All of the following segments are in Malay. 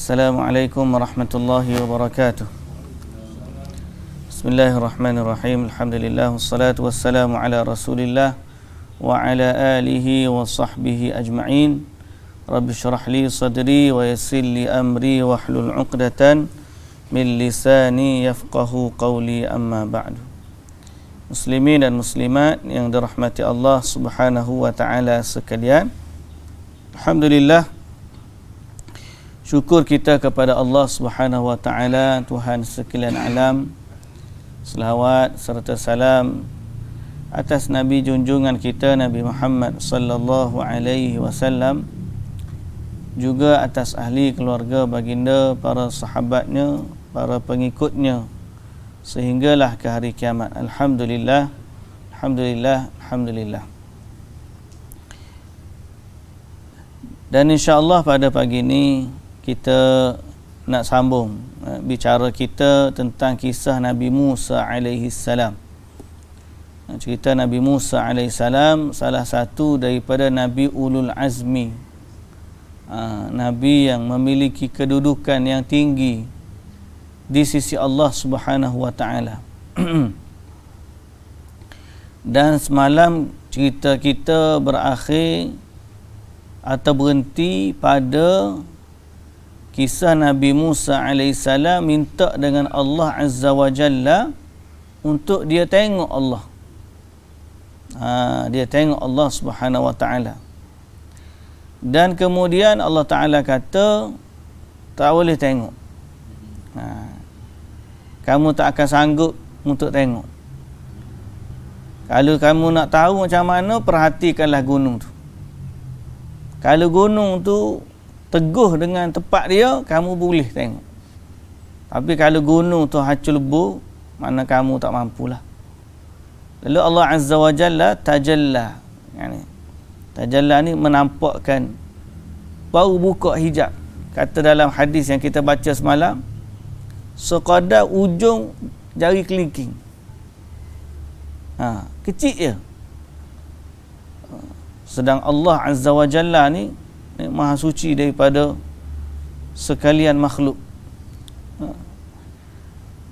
Assalamualaikum warahmatullahi wabarakatuh. Bismillahirrahmanirrahim. Alhamdulillah wassalatu wassalamu ala Rasulillah wa ala alihi wa sahbihi ajma'in. Rabbi syrah li sadri wa yassir li amri wa hlul 'uqdatan min lisani yafqahu qawli, amma ba'du. Muslimin dan muslimat yang dirahmati Allah Subhanahu wa taala sekalian. Alhamdulillah, syukur kita kepada Allah Subhanahu wa taala, Tuhan sekalian alam. Selawat serta salam atas Nabi junjungan kita Nabi Muhammad sallallahu alaihi wasallam, juga atas ahli keluarga baginda, para sahabatnya, para pengikutnya sehinggalah ke hari kiamat. Alhamdulillah, alhamdulillah, alhamdulillah. Dan insya-Allah pada pagi ini kita nak sambung bicara kita tentang kisah Nabi Musa alaihi salam. Cerita Nabi Musa alaihi salam salah satu daripada Nabi Ulul Azmi, Nabi yang memiliki kedudukan yang tinggi di sisi Allah Subhanahu wa taala. Dan semalam cerita kita berakhir atau berhenti pada kisah Nabi Musa AS minta dengan Allah Azza wa Jalla untuk dia tengok Allah. Dia tengok Allah Subhanahu wa taala. Dan kemudian Allah Taala kata tak boleh tengok. Kamu tak akan sanggup untuk tengok. Kalau kamu nak tahu macam mana, perhatikanlah gunung tu. Kalau gunung tu teguh dengan tepat dia, kamu boleh tengok. Tapi kalau gunung tu hancur lebur, mana kamu tak mampulah. Lalu Allah Azza wa Jalla tajalla. Tajalla ni menampakkan, baru buka hijab. Kata dalam hadis yang kita baca semalam, sekadar ujung jari kelingking. Kecil je. Sedang Allah Azza wa Jalla ni maha suci daripada sekalian makhluk.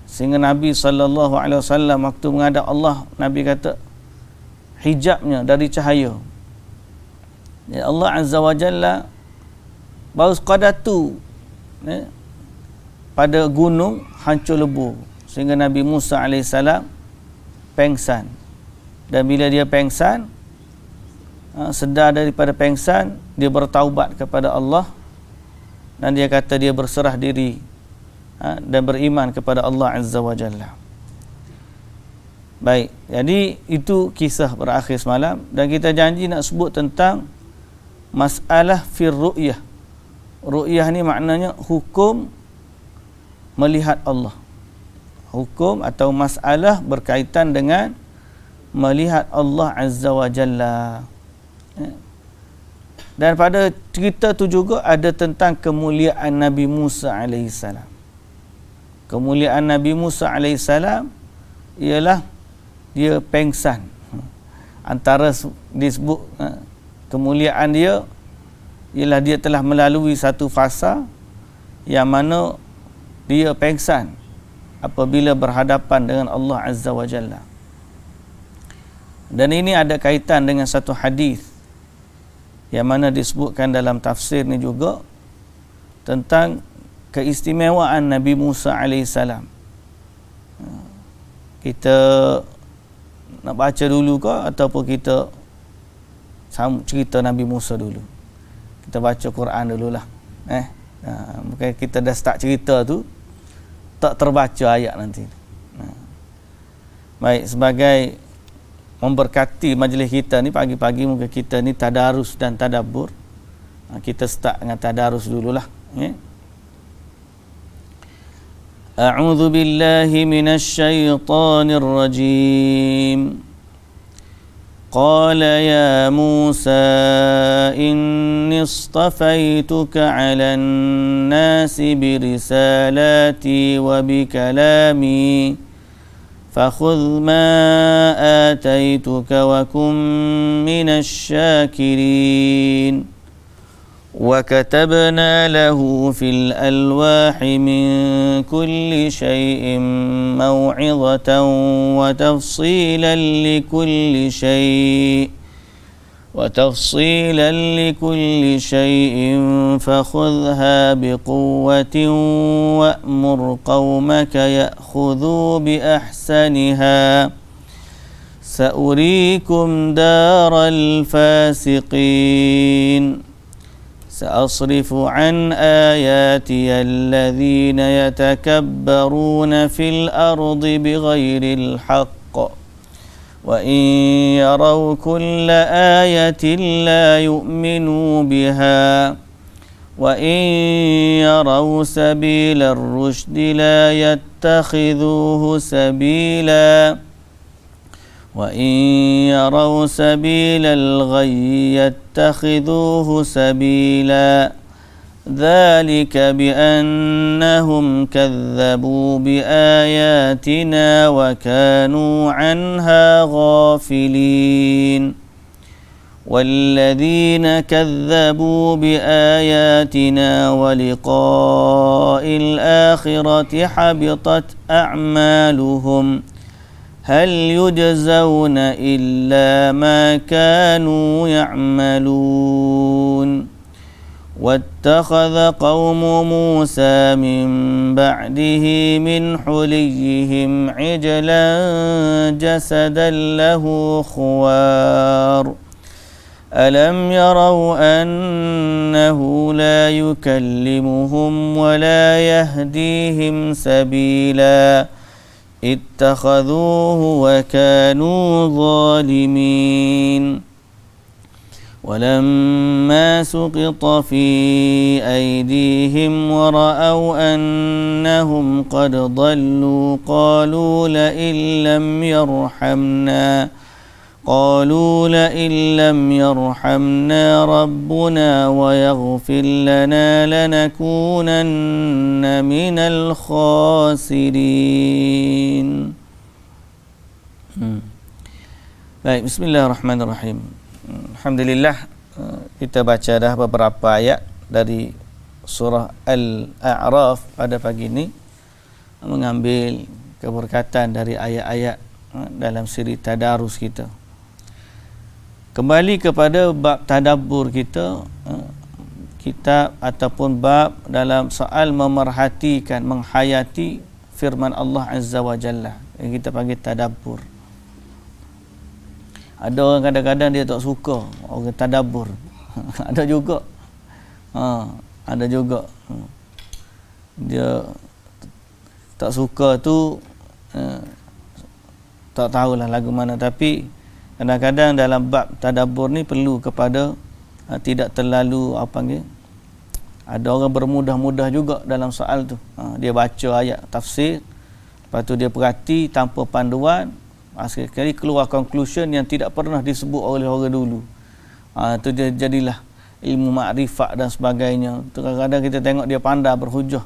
Sehingga Nabi sallallahu alaihi wasallam waktu menghadap Allah, Nabi kata hijabnya dari cahaya. Ya, Allah Azza wa Jalla baru sekadar tu pada gunung hancur lebur, sehingga Nabi Musa alaihissalam pengsan. Dan bila dia pengsan, sedar daripada pengsan, dia bertaubat kepada Allah dan dia kata dia berserah diri dan beriman kepada Allah Azza wa Jalla. Baik, jadi itu kisah berakhir semalam, dan kita janji nak sebut tentang masalah fir ru'yah. Ru'yah ni maknanya hukum melihat Allah. Hukum atau masalah berkaitan dengan melihat Allah Azza wa Jalla. Dan pada cerita tu juga ada tentang kemuliaan Nabi Musa alaihissalam. Kemuliaan Nabi Musa alaihissalam ialah dia pengsan. Antara disebut kemuliaan dia ialah dia telah melalui satu fasa yang mana dia pengsan apabila berhadapan dengan Allah Azza wa Jalla. Dan ini ada kaitan dengan satu hadis yang mana disebutkan dalam tafsir ni juga tentang keistimewaan Nabi Musa alaihissalam. Kita nak baca dulu ke ataupun kita cerita Nabi Musa dulu? Kita baca Quran dululah. Mungkin kita dah start cerita tu tak terbaca ayat nanti. Baik, sebagai memberkati majlis kita ni pagi-pagi, mungkin kita ni tadarus dan tadabbur. Kita start dengan tadarus dululah. A'udzu billahi minasy syaithanir rajim. Qala ya Musa inni istafaituka 'alan nasi birisalati wa bikalami فخذ ما آتيتك وكن من الشاكرين وكتبنا له في الألواح من كل شيء موعظة وتفصيلا لكل شيء فخذها بقوة وأمر قومك يأخذوا بأحسنها سأريكم دار الفاسقين سأصرف عن آياتي الذين يتكبرون في الأرض بغير الحق وإن يروا كل آية لا يؤمنوا بها وإن يروا سبيل الرشد لا يتخذوه سبيلا وإن يروا سبيل الغي يتخذوه سبيلا ذلك بأنهم كذبوا بآياتنا وكانوا عنها غافلين والذين كذبوا بآياتنا ولقاء الآخرة حبطت أعمالهم هل يجزون إلا ما كانوا يعملون واتخذ قوم موسى من بعده من حليهم عجلا جسدا له خوار ألم يروا أنه لا يكلمهم ولا يهديهم سبيلا اتخذوه وكانوا ظالمين ولما سقط في أيديهم ورأوا أنهم قد ضلوا قالوا لئن لم يرحمنا ربنا ويغفر لنا لنكونن من الخاسرين. Baik, bismillahirrahmanirrahim. Alhamdulillah, kita baca dah beberapa ayat dari surah Al-A'raf pada pagi ini, mengambil keberkatan dari ayat-ayat dalam siri tadarus kita. Kembali kepada bab tadabbur kita, kitab ataupun bab dalam soal memerhatikan, menghayati firman Allah Azza wa Jalla yang kita panggil tadabbur. Ada orang kadang-kadang dia tak suka orang tadabbur. Ada juga. Ada juga. Dia tak suka tu, tak tahulah lagu mana, tapi kadang-kadang dalam bab tadabbur ni perlu kepada tidak terlalu apa panggil. Ada orang bermudah-mudah juga dalam soal tu. Dia baca ayat tafsir, lepas tu dia perhati tanpa panduan, sekali keluar conclusion yang tidak pernah disebut oleh orang dulu. Itu dia jadilah ilmu makrifat dan sebagainya. Kadang-kadang kita tengok dia pandai berhujah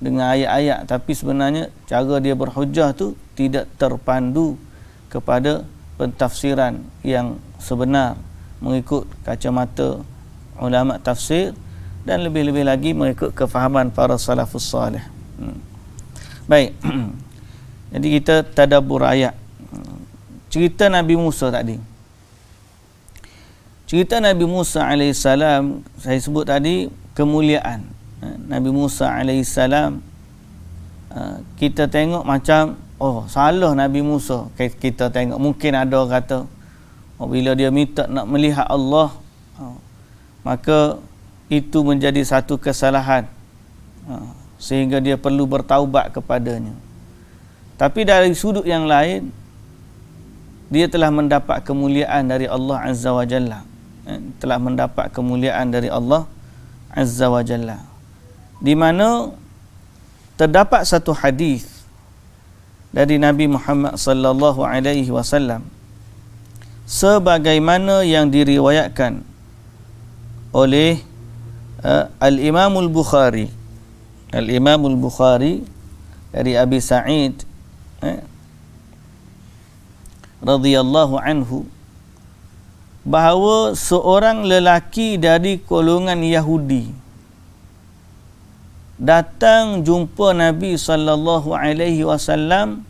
dengan ayat-ayat, tapi sebenarnya cara dia berhujah tu tidak terpandu kepada pentafsiran yang sebenar mengikut kacamata ulama tafsir dan lebih-lebih lagi mengikut kefahaman para salafus salih. Baik. Jadi kita tadabbur ayat. Cerita Nabi Musa tadi. Cerita Nabi Musa alaihissalam, saya sebut tadi kemuliaan Nabi Musa alaihissalam. Kita tengok macam salah Nabi Musa. Kita tengok mungkin ada orang kata bila dia minta nak melihat Allah, maka itu menjadi satu kesalahan, sehingga dia perlu bertaubat kepadanya. Tapi dari sudut yang lain, dia telah mendapat kemuliaan dari Allah Azza wa Jalla. Telah mendapat kemuliaan dari Allah Azza wa Jalla, di mana terdapat satu hadis dari Nabi Muhammad sallallahu alaihi wasallam sebagaimana yang diriwayatkan oleh Al-Imam Al-Bukhari. Al-Imam Al-Bukhari dari Abi Sa'id radhiyallahu anhu, bahawa seorang lelaki dari golongan Yahudi datang jumpa Nabi sallallahu alaihi wasallam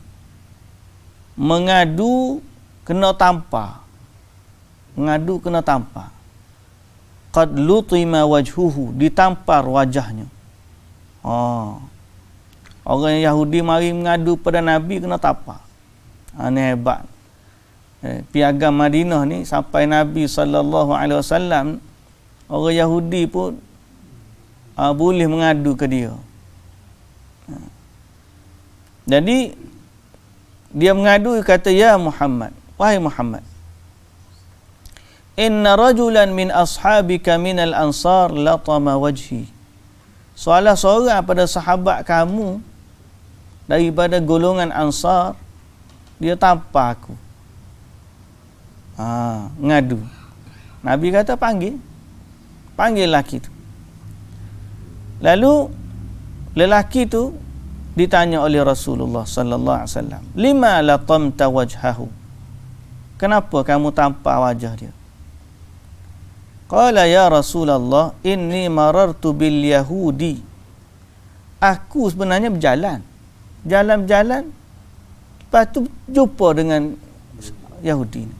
mengadu kena tampar. Qad lutima wajhuhu, ditampar wajahnya. Orang Yahudi mari mengadu pada Nabi kena tampar. Ini hebat. Piagam Madinah ni sampai Nabi sallallahu alaihi wasallam, orang Yahudi pun boleh mengadu ke dia. Jadi dia mengadu, kata, ya Muhammad, wahai Muhammad, inna rajulan min ashabika minal ansar latama wajhi. Salah seorang pada sahabat kamu daripada golongan Ansar, dia tampar aku. Ngadu. Nabi kata panggil lelaki tu. Lalu lelaki tu ditanya oleh Rasulullah sallallahu alaihi wasallam, lima latamta wajhahu, kenapa kamu tampar wajah dia? Qala ya Rasulullah, inni marartu bil yahudi, aku sebenarnya berjalan, lepas tu jumpa dengan Yahudi ni.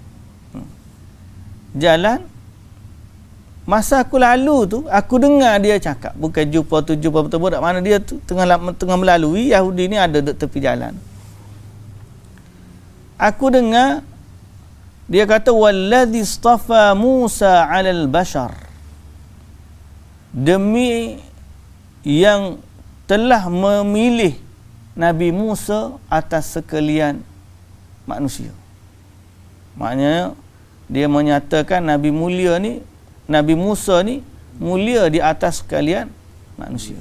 Jalan, masa aku lalu tu, aku dengar dia cakap, bukan jumpa bertemu, tak mana dia tu tengah melalui, Yahudi ni ada di tepi jalan. Aku dengar dia kata, wallazi istafa Musa 'alal bashar, demi yang telah memilih Nabi Musa atas sekalian manusia. Maknanya dia menyatakan Nabi Musa ni mulia di atas sekalian manusia.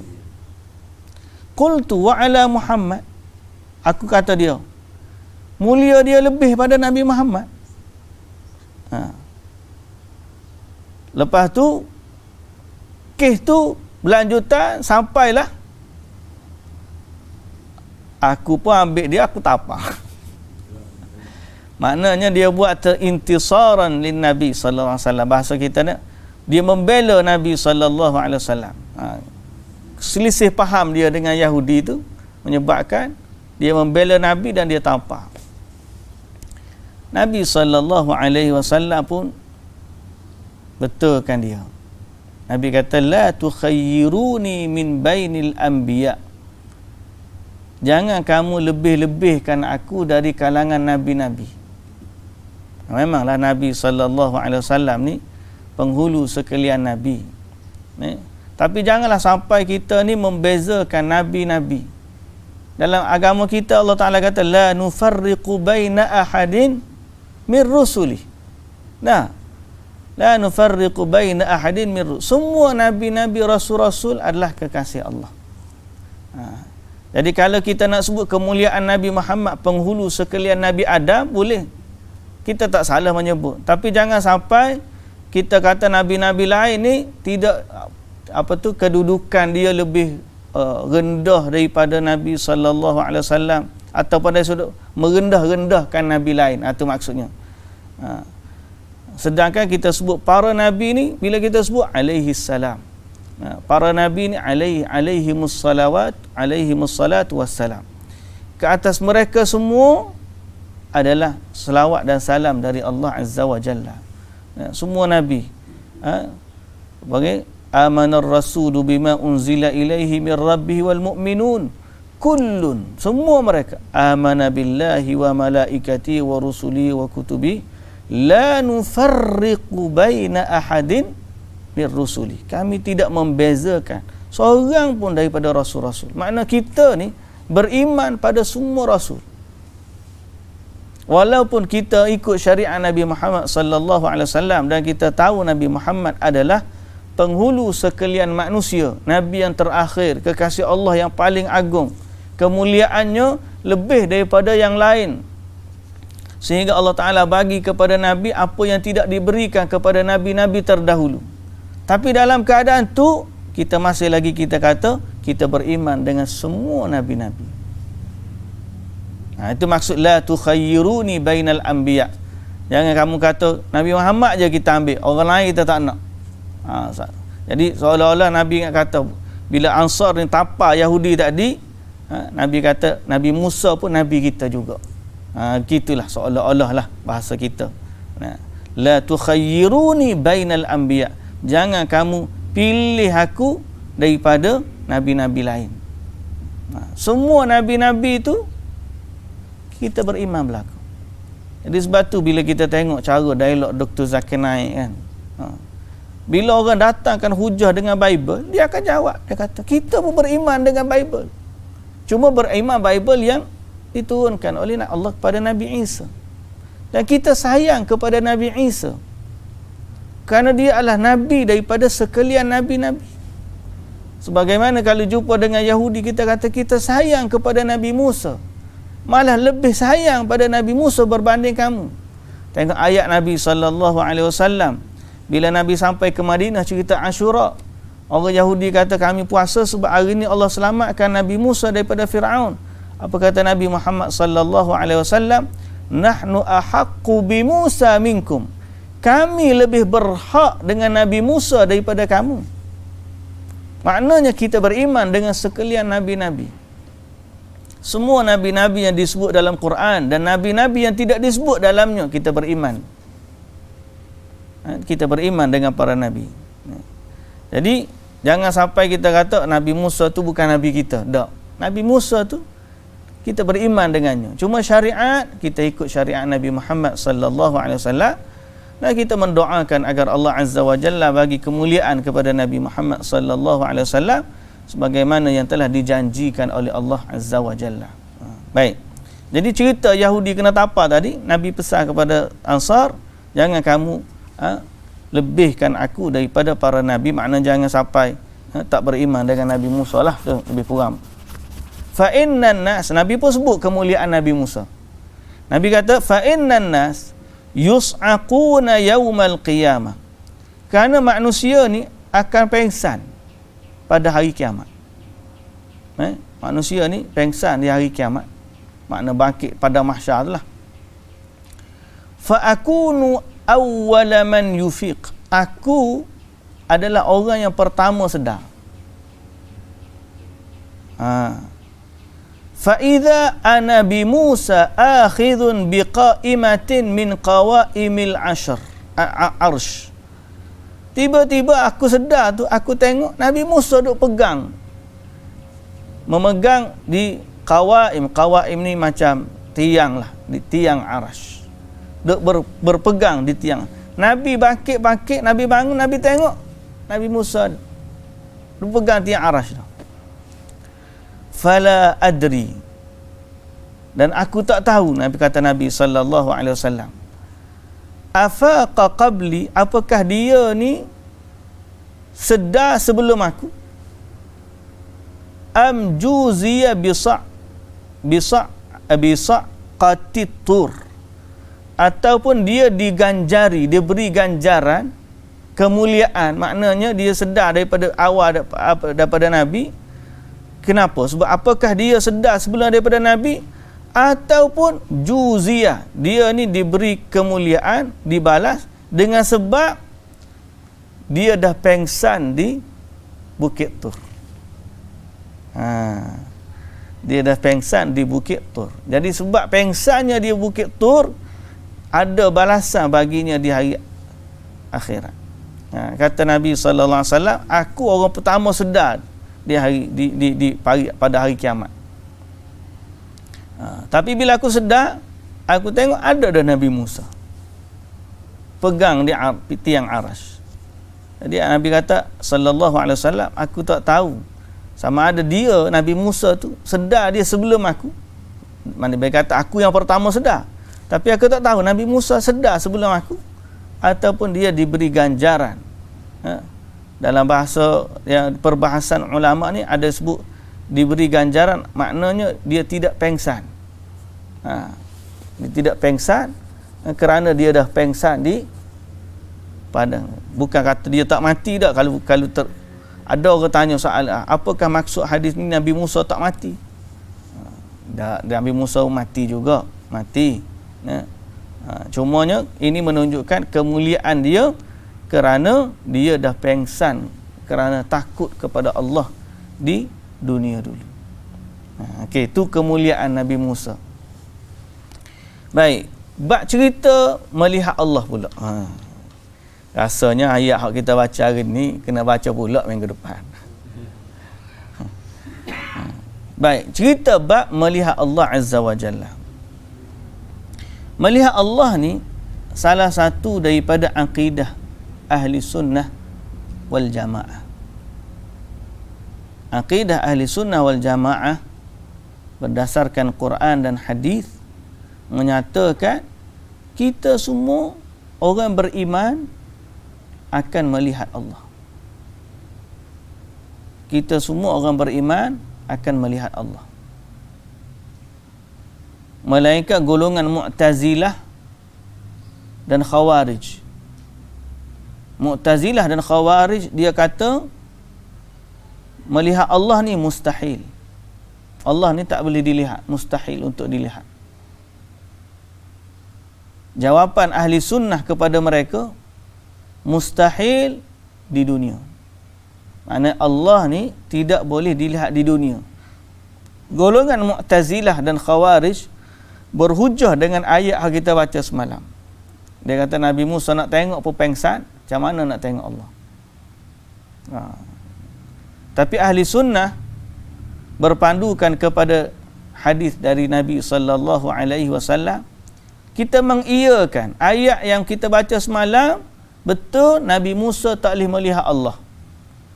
Qultu wa ala Muhammad, aku kata dia, mulia dia lebih pada Nabi Muhammad. Lepas tu kes tu berlanjutan sampailah aku pun ambil dia, aku tampar. Maknanya dia buat terintisaran lin Nabi sallallahu alaihi wasallam. Bahasa kita ni, dia membela Nabi sallallahu alaihi wasallam. Selisih faham dia dengan Yahudi tu menyebabkan dia membela Nabi dan dia tampar. Nabi sallallahu alaihi wasallam pun betulkan dia. Nabi kata, la tukhayyiruni min bainil anbiya, jangan kamu lebih-lebihkan aku dari kalangan nabi-nabi. Memanglah Nabi sallallahu alaihi wasallam ni penghulu sekalian nabi. Tapi janganlah sampai kita ni membezakan nabi-nabi. Dalam agama kita Allah Taala kata, la nufarriqu baina ahadin min rusuli. La nufarriqu baina ahadin min rusuli. Semua nabi-nabi, rasul-rasul adalah kekasih Allah. Jadi kalau kita nak sebut kemuliaan Nabi Muhammad penghulu sekalian Nabi Adam, boleh. Kita tak salah menyebut. Tapi jangan sampai kita kata nabi-nabi lain ni tidak kedudukan dia lebih rendah daripada Nabi sallallahu alaihi wasallam, atau pada sudut merendah-rendahkan nabi lain. Itu maksudnya. Sedangkan kita sebut para nabi ni, bila kita sebut alaihi salam, para nabi ni alaihimus salatu wassalam, ke atas mereka semua adalah selawat dan salam dari Allah Azza wa Jalla. Semua nabi bagi amanar rasulu bima unzila ilaihi min rabbih wal mu'minun kullun, semua mereka amana billahi wa malaikati wa rusuli wa kutubi la nufarriqu baina ahadin min rusuli, kami tidak membezakan seorang pun daripada rasul-rasul. Makna kita ni beriman pada semua rasul, walaupun kita ikut syariat Nabi Muhammad sallallahu alaihi wasallam dan kita tahu Nabi Muhammad adalah penghulu sekalian manusia, nabi yang terakhir, kekasih Allah yang paling agung, kemuliaannya lebih daripada yang lain, sehingga Allah Taala bagi kepada nabi apa yang tidak diberikan kepada nabi-nabi terdahulu. Tapi dalam keadaan tu kita masih lagi kita kata kita beriman dengan semua nabi-nabi. Itu maksud la tukhayyiruni bainal anbiya, Jangan kamu kata Nabi Muhammad je kita ambil, orang lain kita tak nak. Jadi seolah-olah Nabi kata bila Ansar ni tapa Yahudi tadi, Nabi kata Nabi Musa pun Nabi kita juga. Gitulah seolah-olah lah bahasa kita. La tukhayyiruni bainal anbiya. Jangan kamu pilih aku daripada nabi-nabi lain. Semua nabi-nabi itu kita beriman berlaku. Jadi sebab tu bila kita tengok cara dialog Dr. Zakir Naik kan, bila orang datangkan hujah dengan Bible, dia akan jawab. Dia kata, kita pun beriman dengan Bible. Cuma beriman Bible yang diturunkan oleh Allah kepada Nabi Isa. Dan kita sayang kepada Nabi Isa kerana dia adalah Nabi daripada sekalian Nabi-Nabi. Sebagaimana kalau jumpa dengan Yahudi, kita kata kita sayang kepada Nabi Musa. Malah lebih sayang pada Nabi Musa berbanding kamu. Tengok ayat Nabi SAW. Bila Nabi sampai ke Madinah, cerita Ashura. Orang Yahudi kata kami puasa sebab hari ini Allah selamatkan Nabi Musa daripada Fir'aun. Apa kata Nabi Muhammad SAW? Nahnu ahaqqu bi Musa minkum. Kami lebih berhak dengan Nabi Musa daripada kamu. Maknanya kita beriman dengan sekalian Nabi-Nabi. Semua Nabi-Nabi yang disebut dalam Quran dan Nabi-Nabi yang tidak disebut dalamnya, kita beriman. Kita beriman dengan para Nabi. Jadi jangan sampai kita kata Nabi Musa tu bukan Nabi kita. Tak. Nabi Musa tu kita beriman dengannya. Cuma syariat, kita ikut syariat Nabi Muhammad sallallahu alaihi wasallam. Dan kita mendoakan agar Allah Azza wa Jalla bagi kemuliaan kepada Nabi Muhammad sallallahu alaihi wasallam sebagaimana yang telah dijanjikan oleh Allah Azza wa Jalla. Baik. Jadi cerita Yahudi kena tapa tadi, Nabi pesan kepada Ansar, jangan kamu lebihkan aku daripada para nabi, maknanya jangan sampai tak beriman dengan Nabi Musa lah, tu lebih kurang. Fa innan nas, Nabi pun sebut kemuliaan Nabi Musa. Nabi kata fa innan nas yus'aquna yaumal qiyamah. Kerana manusia ni akan pengsan pada hari kiamat. Manusia ni pengsan di hari kiamat. Makna bangkit pada mahsyar lah. Fa akunu awwala man yufiq. Aku adalah orang yang pertama sedar. Fa idza ana bi Musa akhidhun bi qa'imatin min qawaimil arsh. Tiba-tiba aku sedar tu, aku tengok Nabi Musa duk memegang di qawaim. Qawaim ni macam tiang lah, di tiang arsh. Duk berpegang di tiang. Nabi bangkit, Nabi bangun, Nabi tengok Nabi Musa duk pegang tiang arsh tu. Fala adri, dan aku tak tahu, Nabi kata Nabi sallallahu alaihi wasallam, afaqa qabli, apakah dia ni sedar sebelum aku, am juziya qatit tur, ataupun dia diganjari, dia beri ganjaran kemuliaan, maknanya dia sedar daripada awal daripada Nabi. Kenapa? Sebab apakah dia sedar sebelum daripada Nabi, ataupun juziyah, dia ni diberi kemuliaan, dibalas dengan sebab dia dah pengsan di Bukit Tur. Dia dah pengsan di Bukit Tur. Jadi sebab pengsannya di Bukit Tur, ada balasan baginya di hari akhirat. Kata Nabi sallallahu alaihi wasallam, aku orang pertama sedar di hari pada hari kiamat. Tapi bila aku sedar, aku tengok ada dah Nabi Musa pegang di tiang arasy. Jadi Nabi kata sallallahu alaihi wasallam, aku tak tahu sama ada dia Nabi Musa tu sedar dia sebelum aku. Mana dia kata aku yang pertama sedar, tapi aku tak tahu Nabi Musa sedar sebelum aku ataupun dia diberi ganjaran. Dalam bahasa yang perbahasan ulama ni ada sebut diberi ganjaran, maknanya dia tidak pengsan. Dia tidak pengsan kerana dia dah pengsan di padang. Bukan kata dia tak mati dah. Kalau ada orang tanya soal, apakah maksud hadis ni Nabi Musa tak mati? Nabi Musa mati juga, mati. Cumanya ini menunjukkan kemuliaan dia kerana dia dah pengsan kerana takut kepada Allah di dunia dulu. Okey, itu kemuliaan Nabi Musa. Baik, bab cerita melihat Allah pula. Rasanya ayat yang kita baca hari ni kena baca pula minggu depan. Baik, cerita bab melihat Allah Azza wa Jalla. Melihat Allah ni salah satu daripada akidah ahli sunnah wal jamaah. Akidah ahli sunnah wal jamaah berdasarkan Quran dan hadis menyatakan kita semua orang beriman akan melihat Allah. Kita semua orang beriman akan melihat Allah. Melainkan golongan Mu'tazilah dan Khawarij. Mu'tazilah dan Khawarij dia kata melihat Allah ni mustahil. Allah ni tak boleh dilihat, mustahil untuk dilihat. Jawapan ahli sunnah kepada mereka, mustahil di dunia. Maknanya Allah ni tidak boleh dilihat di dunia. Golongan Mu'tazilah dan Khawarij berhujah dengan ayat yang kita baca semalam. Dia kata Nabi Musa nak tengok pepengsan, macam mana nak tengok Allah? Tapi ahli sunnah berpandukan kepada hadis dari Nabi sallallahu alaihi wasallam, kita mengiyakan ayat yang kita baca semalam. Betul Nabi Musa tak boleh melihat Allah.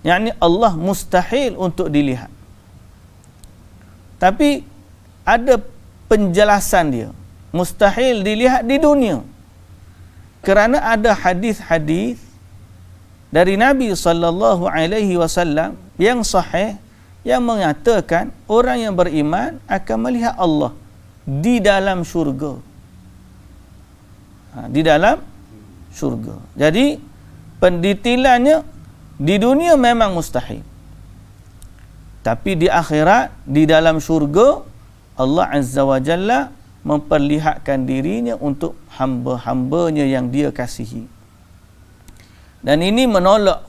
Yakni Allah mustahil untuk dilihat. Tapi ada penjelasan dia. Mustahil dilihat di dunia. Kerana ada hadis-hadis dari Nabi sallallahu alaihi wasallam yang sahih yang mengatakan orang yang beriman akan melihat Allah di dalam syurga. Di dalam syurga. Jadi pendetilannya di dunia memang mustahil. Tapi di akhirat, di dalam syurga, Allah Azza wa Jalla memperlihatkan dirinya untuk hamba-hambanya yang dia kasihi. Dan ini menolak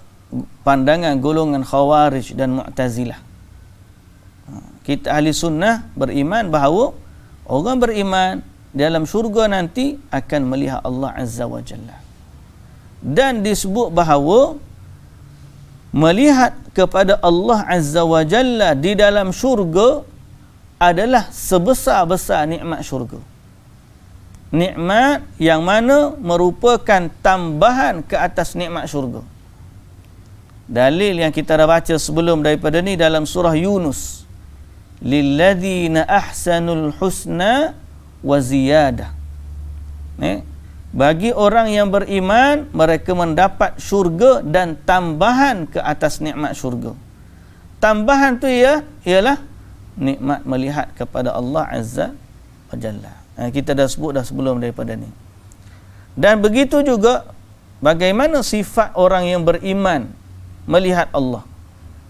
pandangan golongan Khawarij dan Mu'tazilah. Kita ahli sunnah beriman bahawa orang beriman dalam syurga nanti akan melihat Allah Azza wa Jalla. Dan disebut bahawa melihat kepada Allah Azza wa Jalla di dalam syurga adalah sebesar-besar nikmat syurga. Nikmat yang mana merupakan tambahan ke atas nikmat syurga. Dalil yang kita dah baca sebelum daripada ni dalam surah Yunus. Lilladzina ahsanul husna wa ziyadah. Bagi orang yang beriman, mereka mendapat syurga dan tambahan ke atas nikmat syurga. Tambahan tu ialah nikmat melihat kepada Allah Azza wa Jalla. Kita dah sebut dah sebelum daripada ni. Dan begitu juga bagaimana sifat orang yang beriman melihat Allah.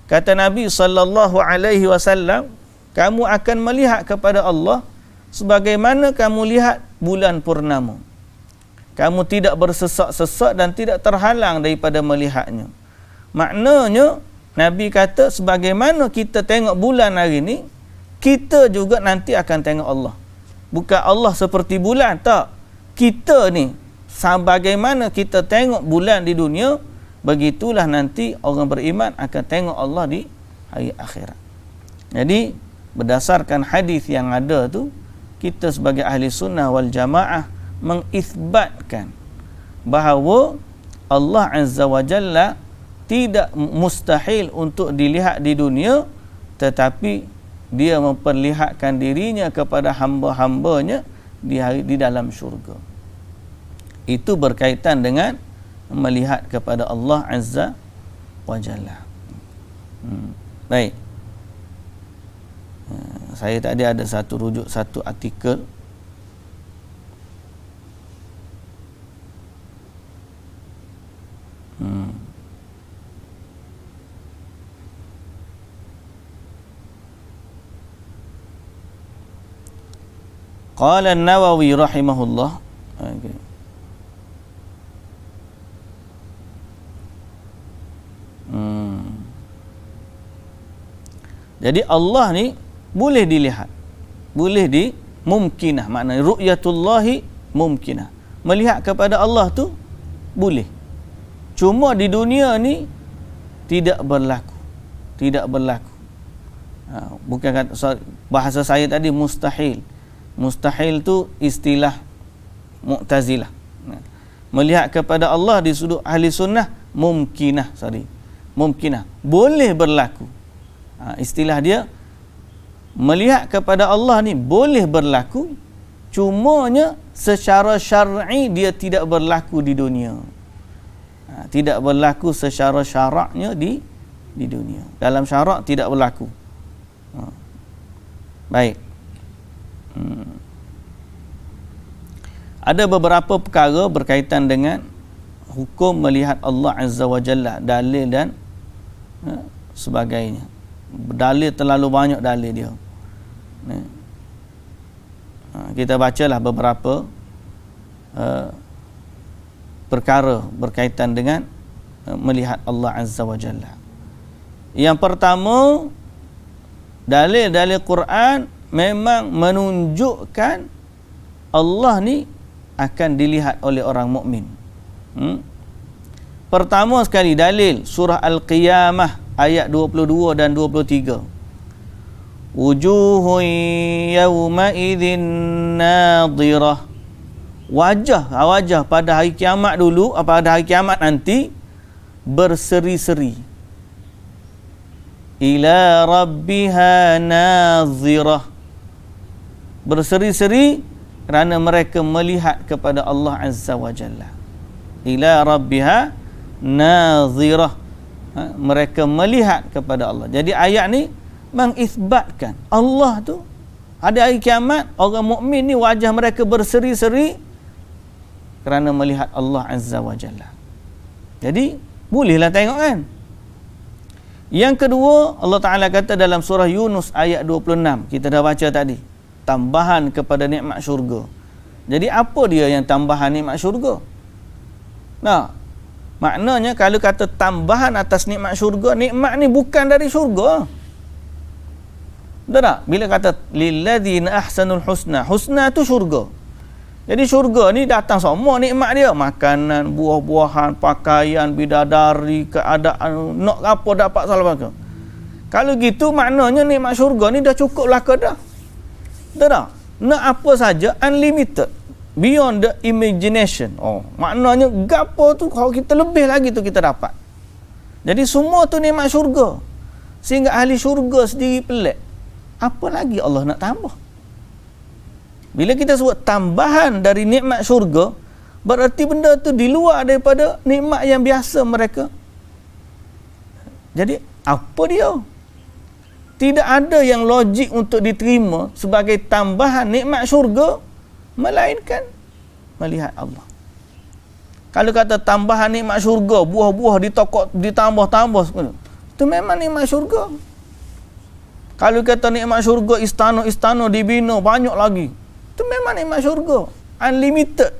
Kata Nabi sallallahu alaihi wasallam, kamu akan melihat kepada Allah sebagaimana kamu lihat bulan purnama. Kamu tidak bersesak-sesak dan tidak terhalang daripada melihatnya. Maknanya, Nabi kata, sebagaimana kita tengok bulan hari ni, kita juga nanti akan tengok Allah. Bukan Allah seperti bulan, tak. Kita ni, sebagaimana kita tengok bulan di dunia, begitulah nanti orang beriman akan tengok Allah di hari akhirat. Jadi, berdasarkan hadis yang ada tu, kita sebagai ahli sunnah wal jamaah mengisbatkan bahawa Allah Azza wa Jalla tidak mustahil untuk dilihat di dunia, tetapi dia memperlihatkan dirinya kepada hamba-hambanya di dalam syurga. Itu berkaitan dengan melihat kepada Allah Azza wa Jalla. Baik. Saya tadi ada rujuk satu artikel. Qala an-Nawawi rahimahullah, Okey. Jadi Allah ni boleh dilihat, boleh mumkinah, maknanya ru'yatullahi mumkinah. Melihat kepada Allah tu boleh. Cuma di dunia ni tidak berlaku. Tidak berlaku. Bukan kata, bahasa saya tadi mustahil. Mustahil tu istilah Mu'tazilah. Melihat kepada Allah di sudut ahli sunnah mumkinah, mumkinah, boleh berlaku. Istilah dia melihat kepada Allah ni boleh berlaku, cumanya secara syar'i dia tidak berlaku di dunia. Tidak berlaku secara syaraknya di dunia. Dalam syarak tidak berlaku. Baik. Ada beberapa perkara berkaitan dengan hukum melihat Allah Azza wa Jalla, dalil dan sebagainya. Dalil terlalu banyak dalil dia. Kita bacalah beberapa perkara berkaitan dengan melihat Allah Azza wa Jalla. Yang pertama, dalil-dalil Quran memang menunjukkan Allah ni akan dilihat oleh orang mukmin. Pertama sekali dalil surah Al-Qiyamah ayat 22 dan 23. Wujuhun yawma idzin nadhirah. Wajah pada hari kiamat dulu, pada hari kiamat nanti berseri-seri. Ila rabbiha nazirah. Berseri-seri kerana mereka melihat kepada Allah Azza wa Jalla. Ila rabbiha nazirah. Mereka melihat kepada Allah. Jadi ayat ni mengisbatkan Allah tu ada hari kiamat, orang mukmin ni wajah mereka berseri-seri kerana melihat Allah Azza wa Jalla. Jadi bolehlah tengok kan. Yang kedua, Allah Ta'ala kata dalam surah Yunus ayat 26, kita dah baca tadi, tambahan kepada nikmat syurga. Jadi apa dia yang tambahan nikmat syurga? Nah, maknanya kalau kata tambahan atas nikmat syurga, nikmat ni bukan dari syurga. Betul tak? Bila kata lilladzina ahsanul husna, husna tu syurga. Jadi syurga ni datang semua nikmat dia, makanan, buah-buahan, pakaian, bidadari, keadaan, nak apa dapat salah apa. Kalau gitu maknanya nikmat syurga ni dah cukup lah ke dah. Betul tak? Nak apa saja unlimited, beyond the imagination. Maknanya gapo tu kalau kita lebih lagi tu kita dapat. Jadi semua tu nikmat syurga. Sehingga ahli syurga sendiri pelik. Apa lagi Allah nak tambah? Bila kita sebut tambahan dari nikmat syurga, berarti benda tu di luar daripada nikmat yang biasa mereka. Jadi apa dia? Tidak ada yang logik untuk diterima sebagai tambahan nikmat syurga melainkan melihat Allah. Kalau kata tambahan nikmat syurga, buah-buah ditambah-tambah, itu memang nikmat syurga. Kalau kata nikmat syurga, istana-istana dibina banyak lagi, itu memang nikmat syurga, unlimited.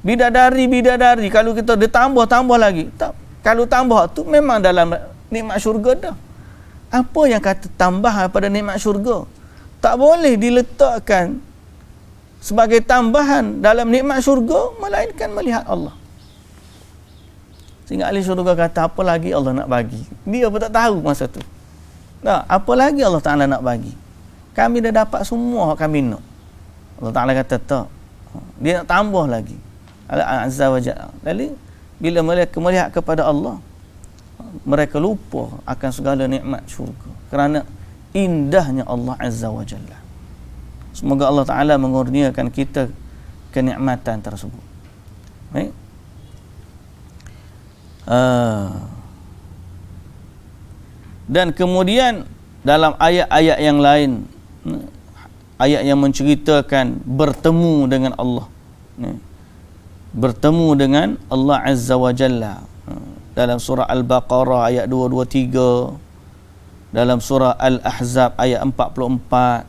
Bidadari, kalau kita ditambah-tambah lagi, tak, kalau tambah tu memang dalam nikmat syurga dah. Apa yang kata tambahan pada nikmat syurga? Tak boleh diletakkan sebagai tambahan dalam nikmat syurga melainkan melihat Allah. Sehingga ahli syurga kata, apa lagi Allah nak bagi? Dia pun tak tahu masa tu. Tak, apa lagi Allah Ta'ala nak bagi? Kami dah dapat semua kami nak. Allah Ta'ala kata tak. Dia nak tambah lagi. Allah Azza wa Jalla. Jadi bila mereka melihat kepada Allah, mereka lupa akan segala nikmat syurga kerana indahnya Allah Azza wa Jalla. Semoga Allah Ta'ala mengurniakan kita kenikmatan tersebut. Baik. Dan kemudian dalam ayat-ayat yang lain, ayat yang menceritakan bertemu dengan Allah, bertemu dengan Allah Azza wa Jalla, dalam surah Al-Baqarah ayat 223, dalam surah Al-Ahzab ayat 44,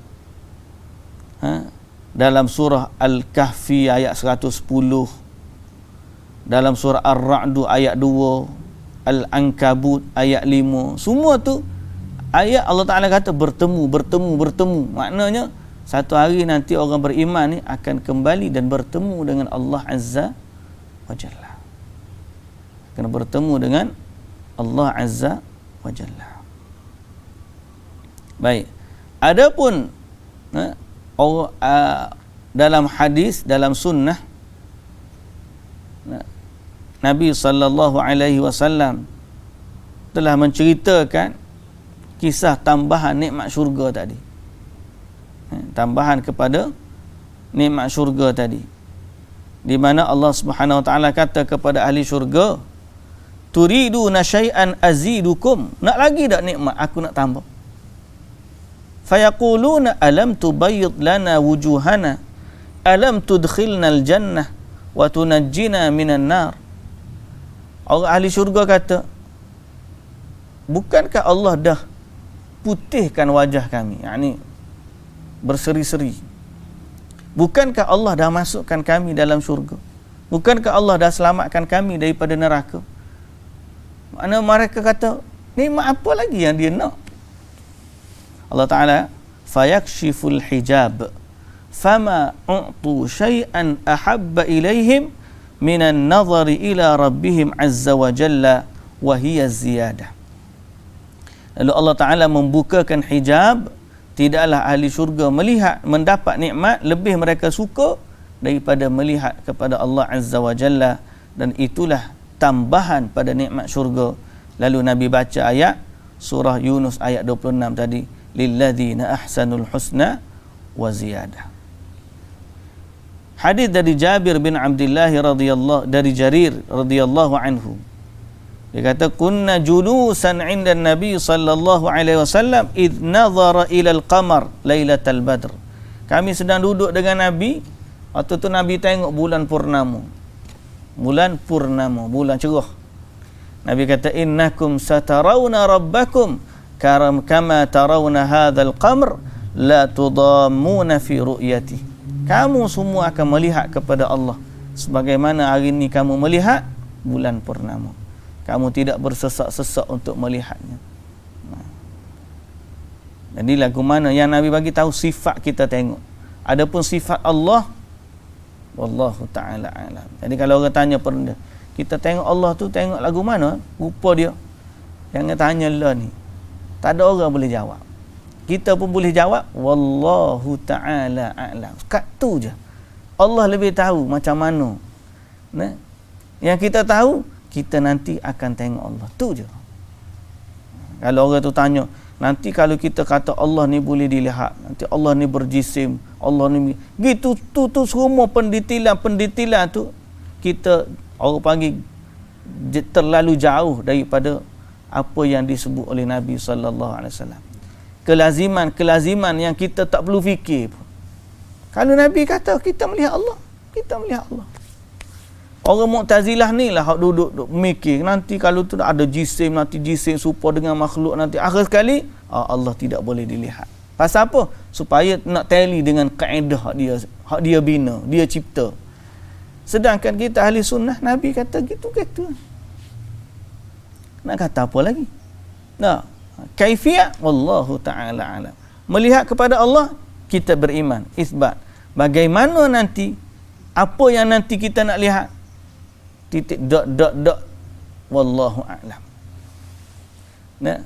dalam surah Al-Kahfi ayat 110, dalam surah Ar-Ra'd ayat 2, Al-Ankabut ayat 5. Semua tu ayat Allah Ta'ala kata bertemu. Maknanya satu hari nanti orang beriman ni akan kembali dan bertemu dengan Allah Azza wa Jalla. Akan bertemu dengan Allah Azza wa Jalla. Baik. Adapun dalam hadis, dalam sunnah, Nabi sallallahu alaihi wasallam telah menceritakan kisah tambahan nikmat syurga tadi. Tambahan kepada nikmat syurga tadi. Di mana Allah Subhanahu wa taala kata kepada ahli syurga, "Turiduna syai'an azidukum." Nak lagi tak nikmat aku nak tambah. Fayaquluna alam tubayyid lana wujuhana alam tudkhilna al-jannah wa tunajjina minan nar. Orang ahli syurga kata, bukankah Allah dah putihkan wajah kami, yakni berseri-seri? Bukankah Allah dah masukkan kami dalam syurga? Bukankah Allah dah selamatkan kami daripada neraka? Mana mereka kata, nikmat apa lagi yang dia nak? Allah Ta'ala, fayakshiful hijab fama u'tu syai'an ahabba ilaihim minan nazari ila rabbihim azza wa jalla wa hiya ziyadah. Lalu Allah Ta'ala membukakan hijab, tidaklah ahli syurga melihat, mendapat nikmat lebih mereka suka daripada melihat kepada Allah Azza wa Jalla, dan itulah tambahan pada nikmat syurga. Lalu Nabi baca ayat surah Yunus ayat 26 tadi, lilladzina ahsanul husna wa ziyadah. Hadis dari Jabir bin Abdullah radhiyallahu, dari Jarir radhiyallahu anhu, dia kata, kunna julusan 'inda Nabi sallallahu alaihi wasallam id nazara ila al-qamar lailatal badr. Kami sedang duduk dengan Nabi waktu tu Nabi tengok bulan purnama. Bulan cerah. Nabi kata, innakum satarawna rabbakum kama tarawna hadzal qamar la tudammuna fi ru'yati. Kamu semua akan melihat kepada Allah sebagaimana hari ini kamu melihat bulan purnama. Kamu tidak bersesak-sesak untuk melihatnya. Jadi lagu mana yang Nabi bagi tahu sifat kita tengok. Adapun sifat Allah, wallahu ta'ala alam. Jadi kalau orang tanya pernah, kita tengok Allah tu tengok lagu mana? Rupa dia. Jangan tanya lah ni. Tak ada orang boleh jawab. Kita pun boleh jawab, wallahu ta'ala alam. Kat tu je. Allah lebih tahu macam mana. Nah, yang kita tahu, kita nanti akan tengok Allah. Tu je. Kalau orang tu tanya, nanti kalau kita kata Allah ni boleh dilihat, nanti Allah ni berjisim, Allah ni gitu, tu semua pendetilan tu kita orang panggil terlalu jauh daripada apa yang disebut oleh Nabi sallallahu alaihi wasallam. Kelaziman yang kita tak perlu fikir pun. Kalau Nabi kata kita melihat Allah, kita melihat Allah. Orang Mu'tazilah ni lah hak duduk mikir, nanti kalau tu ada jisim, nanti jisim serupa dengan makhluk, nanti akhir sekali Allah tidak boleh dilihat. Pasal apa? Supaya nak tally dengan kaedah hak dia bina, dia cipta. Sedangkan kita ahli sunnah, Nabi kata gitu. Nak kata apa lagi? Nah, kaifiyah wallahu ta'ala alam. Melihat kepada Allah, kita beriman, isbat. Bagaimana nanti, apa yang nanti kita nak lihat, titik ... wallahu a'lam. Nah,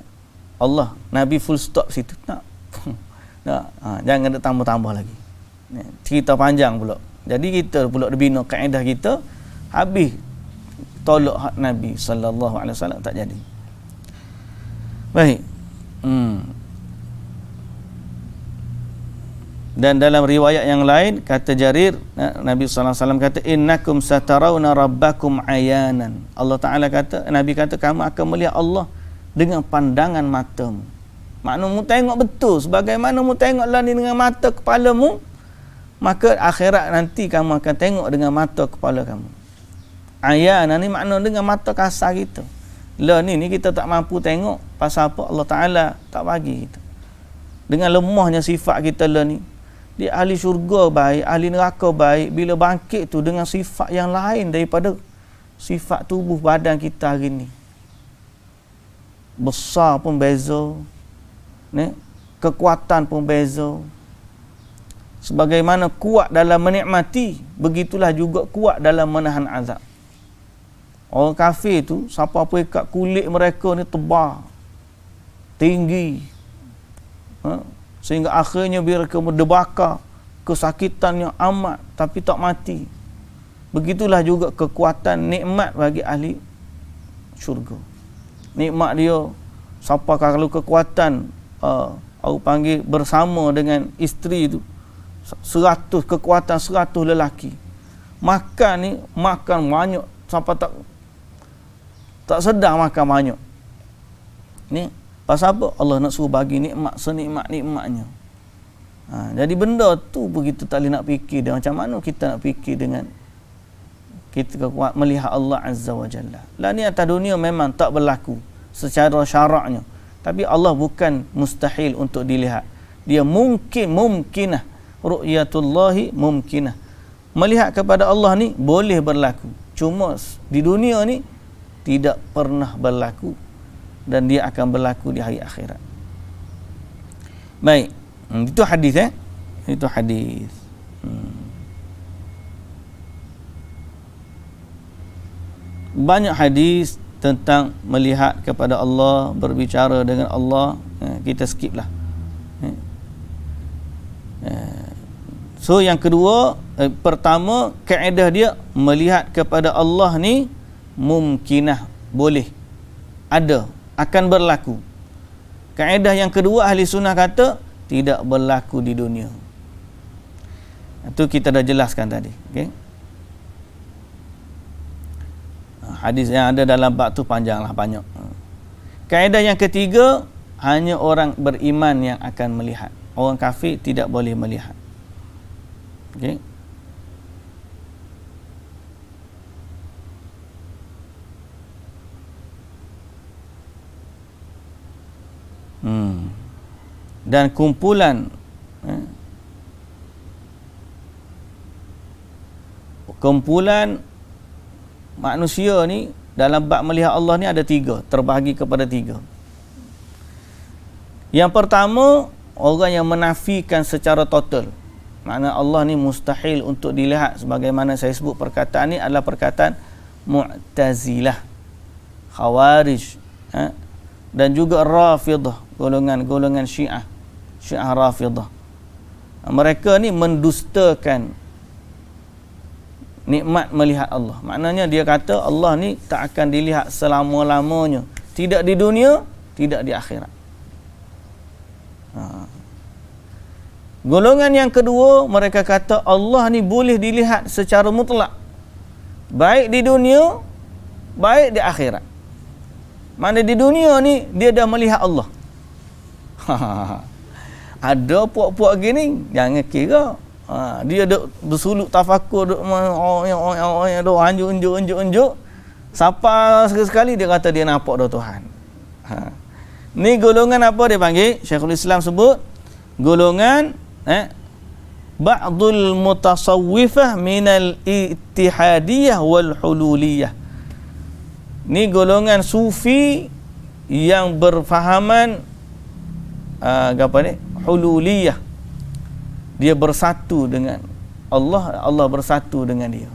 Allah, Nabi full stop situ. Jangan ada tambah-tambah lagi. Cerita panjang pula. Jadi kita pula bina kaedah kita, habis tolak hak Nabi sallallahu alaihi wasallam tak jadi. Baik. Dan dalam riwayat yang lain kata Jarir, Nabi sallallahu alaihi wasallam kata, innakum satarawna rabbakum ayanan. Allah Taala kata, Nabi kata, kamu akan melihat Allah dengan pandangan matamu. Maknanya mu tengok betul sebagaimana mu tengoklah ni dengan mata kepalamu, maka akhirat nanti kamu akan tengok dengan mata kepala kamu. Ayanan ni makna dengan mata kasar kita. Lah ni kita tak mampu tengok, pasal apa? Allah Taala tak bagi kita. Dengan lemahnya sifat kita lah ni, Dia ahli syurga baik, ahli neraka baik bila bangkit tu dengan sifat yang lain daripada sifat tubuh badan kita hari ni. Besar pun beza, kekuatan pun beza. Sebagaimana kuat dalam menikmati, begitulah juga kuat dalam menahan azab. Orang kafir tu, siapa ikat kulit mereka ni tebal, tinggi, sehingga akhirnya mereka berdebaka, kesakitan yang amat tapi tak mati. Begitulah juga kekuatan nikmat bagi ahli syurga. Nikmat dia, siapa kalau kekuatan aku panggil bersama dengan isteri tu 100 kekuatan 100 lelaki, makan ni makan banyak sampai tak sedar makan banyak ni. Pasal apa? Allah nak suruh bagi nikmat senikmat-nikmatnya. Jadi benda tu begitu tak boleh nak fikir dia. Macam mana kita nak fikir dengan kita melihat Allah Azza wa Jalla. Lah ni atas dunia memang tak berlaku secara syaraknya. Tapi Allah bukan mustahil untuk dilihat. Dia mungkinah. Ru'yatullahi mumkinah. Melihat kepada Allah ni boleh berlaku. Cuma di dunia ni tidak pernah berlaku. Dan dia akan berlaku di hari akhirat. Baik. Itu hadis Itu hadis. Banyak hadis tentang melihat kepada Allah, berbicara dengan Allah. Kita skip lah. So yang kedua, pertama kaedah dia melihat kepada Allah ni mumkinah, boleh, ada, akan berlaku. Kaedah yang kedua ahli sunnah kata tidak berlaku di dunia. Itu kita dah jelaskan tadi. Okay? Hadis yang ada dalam bab tu panjanglah, banyak. Kaedah yang ketiga, hanya orang beriman yang akan melihat. Orang kafir tidak boleh melihat. Okey. Dan kumpulan manusia ni dalam bab melihat Allah ni ada 3, terbahagi kepada 3. Yang pertama, orang yang menafikan secara total. Makna Allah ni mustahil untuk dilihat. Sebagaimana saya sebut, perkataan ni adalah perkataan Mu'tazilah, Khawarij, dan juga Rafidah, golongan Syiah Rafidah. Mereka ni mendustakan nikmat melihat Allah. Maknanya dia kata Allah ni tak akan dilihat selama-lamanya, tidak di dunia, tidak di akhirat. Golongan yang kedua, mereka kata Allah ni boleh dilihat secara mutlak, baik di dunia, baik di akhirat. Mana di dunia ni dia dah melihat Allah. Ada puak-puak gini, jangan kira dia duk bersuluk tafakur, duk anjuk. Siapa sekali dia kata dia nampak dah Tuhan. Ni golongan apa dia panggil? Syekhul Islam sebut golongan ba'dul mutasawwifah minal ittihadiyah wal hululiyah. Ni golongan sufi yang berfahaman hululiyah. Dia bersatu dengan Allah, Allah bersatu dengan dia.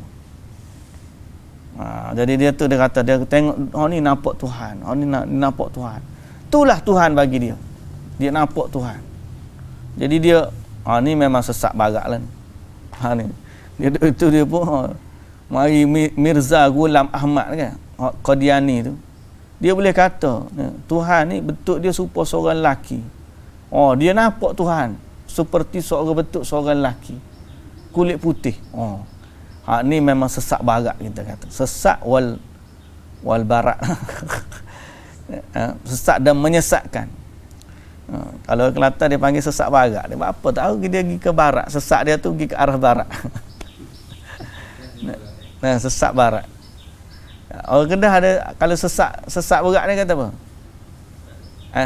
Jadi dia tu dia kata, dia tengok ni nampak Tuhan, ni nampak Tuhan. Itulah Tuhan bagi dia. Dia nampak Tuhan. Jadi dia ni memang sesak barat lah. Ni. Dia pun mari Mirza Ghulam Ahmad kan, Qadiani tu. Dia boleh kata Tuhan ni bentuk dia serupa seorang lelaki. Dia nampak Tuhan seperti seorang lelaki, kulit putih. Ni memang sesak barat, kita kata. Sesak wal barat. Sesak dan menyesatkan. Kalau Kelantan dia panggil sesak barat. Dia apa tahu dia pergi ke barat. Sesak dia tu pergi ke arah barat. Sesak barat. Orang Kedah ada, kalau sesak berat ni kata apa?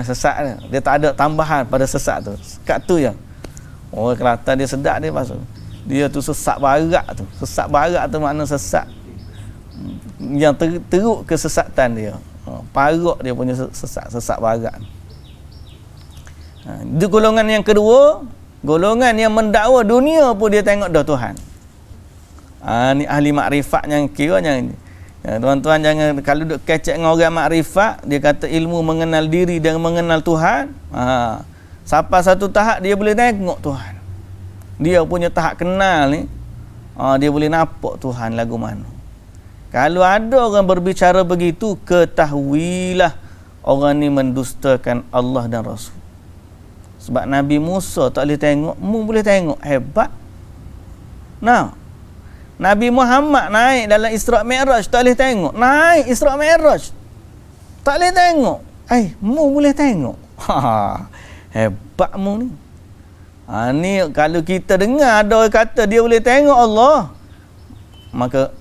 Sesak dia tak ada tambahan pada sesak tu. Kat tu je. Orang Kelantan dia sedap dia pasal. Dia tu sesak barak tu. Sesak barak tu makna sesak yang teruk kesesatan dia. Parak dia punya sesak barak. Itu golongan yang kedua, golongan yang mendakwa dunia pun dia tengok dah Tuhan. Ni ahli makrifat yang kiranya ni. Tuan-tuan jangan kalau duk kecek dengan orang makrifat, dia kata ilmu mengenal diri dan mengenal Tuhan. Sampai satu tahap dia boleh tengok Tuhan. Dia punya tahap kenal ni, dia boleh nampak Tuhan lagu mana. Kalau ada orang berbicara begitu, ketahuilah orang ni mendustakan Allah dan Rasul. Sebab Nabi Musa tak boleh tengok, mu boleh tengok, hebat. Nah, Nabi Muhammad naik dalam Isra' Mi'raj, tak boleh tengok. Naik Isra' Mi'raj, tak boleh tengok. Mu boleh tengok. Hebat mu ni. Ni kalau kita dengar ada orang kata dia boleh tengok Allah, maka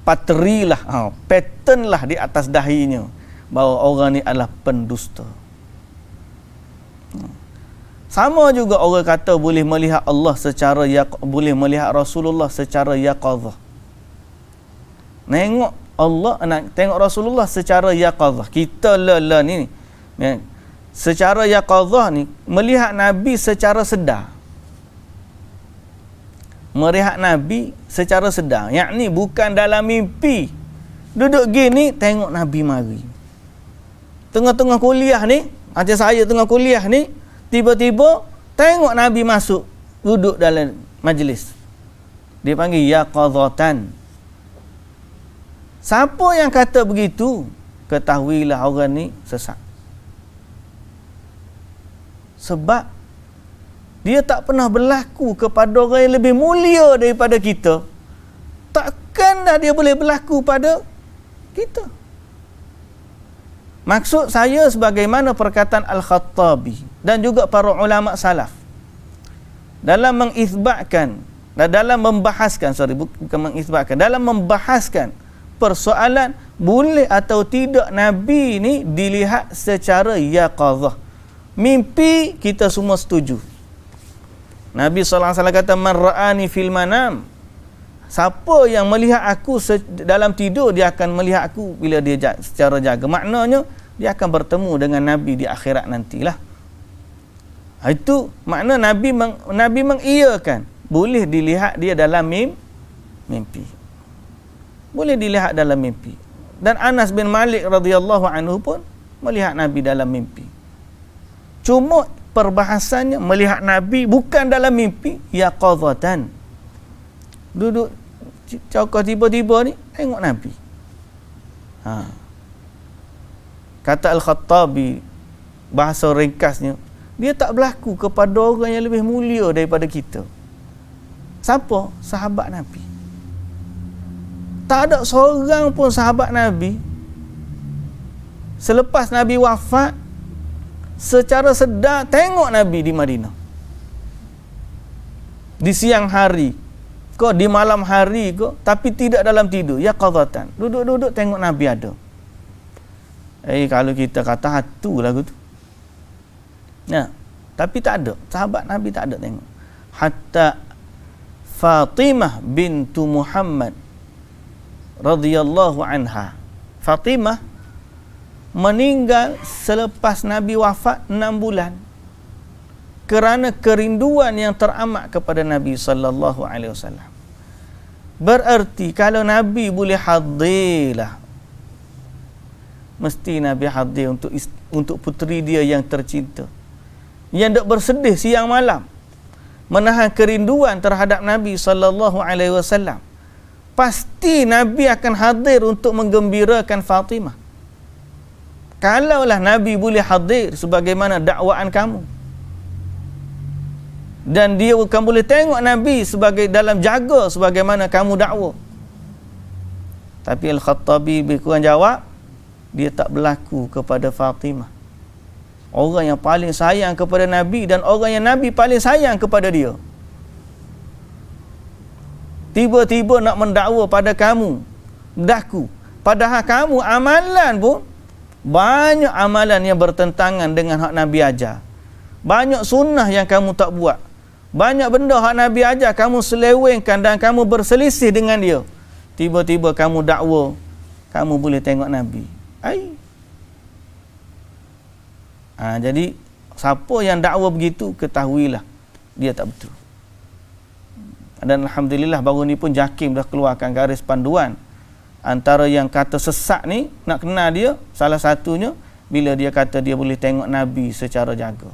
paterilah, patternlah di atas dahinya bahawa orang ni adalah pendusta. Sama juga orang kata boleh melihat Allah secara boleh melihat Rasulullah secara yaqazah. Tengok Allah, nak tengok Rasulullah secara yaqazah. Kita ni secara yaqazah ni melihat Nabi secara sedar. Melihat Nabi secara sedar, yakni bukan dalam mimpi. Duduk gini tengok Nabi mari. Tengah-tengah kuliah ni, macam saya tengah kuliah ni, tiba-tiba tengok Nabi masuk duduk dalam majlis. Dia panggil yaqazatan. Siapa yang kata begitu, ketahuilah orang ni sesat. Sebab dia tak pernah berlaku kepada orang yang lebih mulia daripada kita. Takkan dah dia boleh berlaku pada kita. Maksud saya sebagaimana perkataan Al-Khattabi dan juga para ulama salaf dalam mengizbatkan dan dalam membahaskan, bukan mengizbatkan, dalam membahaskan persoalan boleh atau tidak Nabi ni dilihat secara yaqazah. Mimpi kita semua setuju. Nabi SAW kata, man ra'ani fil manam, siapa yang melihat aku dalam tidur, dia akan melihat aku bila dia secara jaga. Maknanya dia akan bertemu dengan Nabi di akhirat nantilah. Itu makna Nabi mengiyakan boleh dilihat dia dalam mimpi. Boleh dilihat dalam mimpi. Dan Anas bin Malik radhiyallahu anhu pun melihat Nabi dalam mimpi. Cuma perbahasannya melihat Nabi bukan dalam mimpi, yaqazatan. Duduk cakap tiba-tiba ni tengok Nabi. Kata Al-Khattabi, bahasa ringkasnya, dia tak berlaku kepada orang yang lebih mulia daripada kita. Siapa? Sahabat Nabi. Tak ada seorang pun sahabat Nabi selepas Nabi wafat secara sedar tengok Nabi di Madinah. Di siang hari ke, di malam hari ke, tapi tidak dalam tidur, yaqazatan. Duduk-duduk tengok Nabi ada. Kalau kita kata hatu lagu tu. Tapi tak ada. Sahabat Nabi tak ada tengok. Hatta Fatimah bintu Muhammad radhiyallahu anha. Fatimah meninggal selepas Nabi wafat 6 bulan kerana kerinduan yang teramat kepada Nabi sallallahu alaihi wasallam. Berarti kalau Nabi boleh hadirlah, mesti Nabi hadir untuk puteri dia yang tercinta, yang dok bersedih siang malam menahan kerinduan terhadap Nabi sallallahu alaihi wasallam. Pasti Nabi akan hadir untuk menggembirakan Fatimah. Kalaulah Nabi boleh hadir sebagaimana dakwaan kamu, dan dia bukan boleh tengok Nabi sebagai dalam jaga sebagaimana kamu dakwa. Tapi Al-Khattabi berkurang jawab, dia tak berlaku kepada Fatimah, orang yang paling sayang kepada Nabi dan orang yang Nabi paling sayang kepada dia. Tiba-tiba nak mendakwa pada kamu, daku, padahal kamu amalan pun banyak amalan yang bertentangan dengan hak Nabi ajar. Banyak sunnah yang kamu tak buat. Banyak benda hak Nabi ajar kamu selewengkan dan kamu berselisih dengan dia. Tiba-tiba kamu dakwa kamu boleh tengok Nabi. Jadi siapa yang dakwa begitu, ketahuilah dia tak betul. Dan alhamdulillah baru ni pun JAKIM dah keluarkan garis panduan. Antara yang kata sesat ni, nak kenal dia, salah satunya bila dia kata dia boleh tengok Nabi secara jaga.